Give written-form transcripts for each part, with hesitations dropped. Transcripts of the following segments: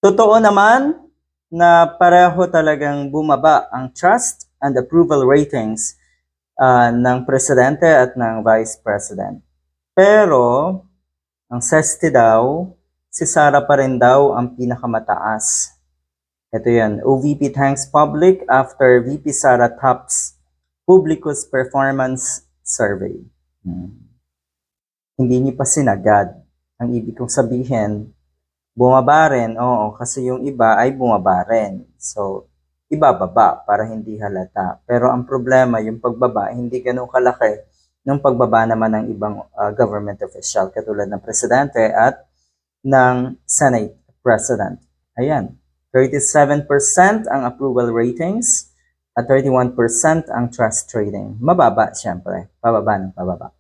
Totoo naman na pareho talagang bumaba ang trust and approval ratings ng presidente at ng vice president. Pero ang SESTI daw, si Sara pa rin daw ang pinakamataas. Ito yan, OVP thanks public after VP Sara tops Publicus Performance Survey. Hindi niyo pa sinagad. Ang ibig kong sabihin, bumaba rin, oo, kasi yung iba ay bumaba rin. So, ibababa para hindi halata. Pero ang problema, yung pagbaba, hindi ganun kalaki ng pagbaba naman ng ibang government official, katulad ng presidente at ng Senate President. Ayan, 37% ang approval ratings at 31% ang trust rating. Mababa, syempre. Pababa ng pababa.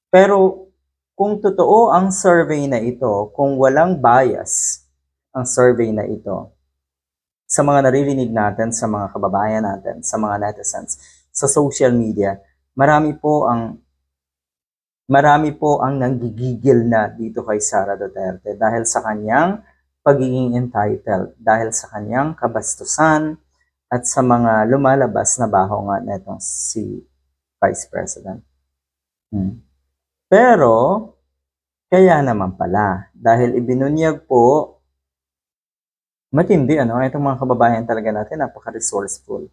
Pero, kung totoo ang survey na ito, kung walang bias ang survey na ito, sa mga naririnig natin, sa mga kababayan natin, sa mga netizens, sa social media, marami po ang nanggigigil na dito kay Sara Duterte dahil sa kanyang pagiging entitled, dahil sa kanyang kabastusan at sa mga lumalabas na baho nga netong si Vice President. Pero, kaya naman pala, dahil ibinunyag po, matindi itong mga kababayan talaga natin, napaka-resourceful.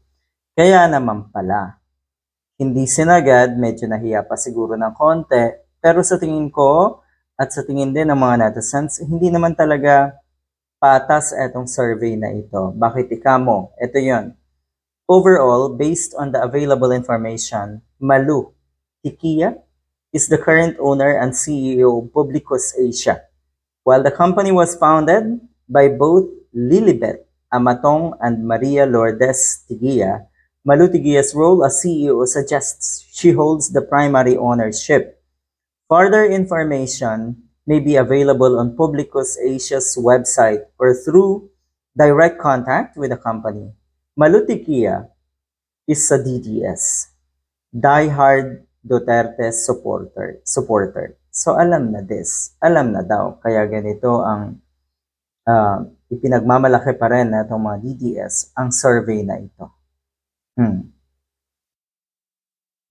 Kaya naman pala, hindi sinagad, medyo nahiya pa siguro ng konti, pero sa tingin ko, at sa tingin din ng mga netizens, hindi naman talaga patas etong survey na ito. Bakit ikamo? Ito yon. Overall, based on the available information, Malu Tikia is the current owner and CEO of Publicus Asia. While the company was founded by both Lilibet Amatong and Maria Lourdes Tigia, Malu Tigia's role as CEO suggests she holds the primary ownership. Further information may be available on Publicus Asia's website or through direct contact with the company. Malu Tigia is a DDS, diehard Duterte supporter. So alam na daw, kaya ganito ang ipinagmamalaki pa rin na itong mga DDS ang survey na ito.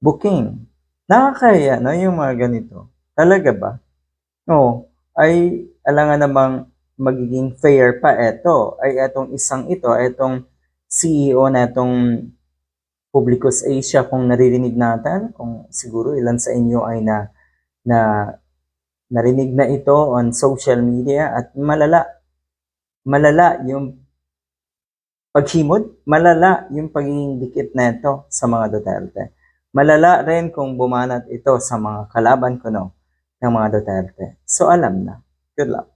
Booking. Nakakaya, no, yung mga ganito. Talaga ba? No, ay alangan namang magiging fair pa ito. Ay etong isang ito, etong CEO na itong Publicus Asia, kung naririnig natin, kung siguro ilan sa inyo ay narinig na ito on social media, at malala yung paghimod, malala yung pagiging dikit na ito sa mga Duterte. Malala rin kung bumanat ito sa mga kalaban kuno ng mga Duterte. So alam na. Good luck.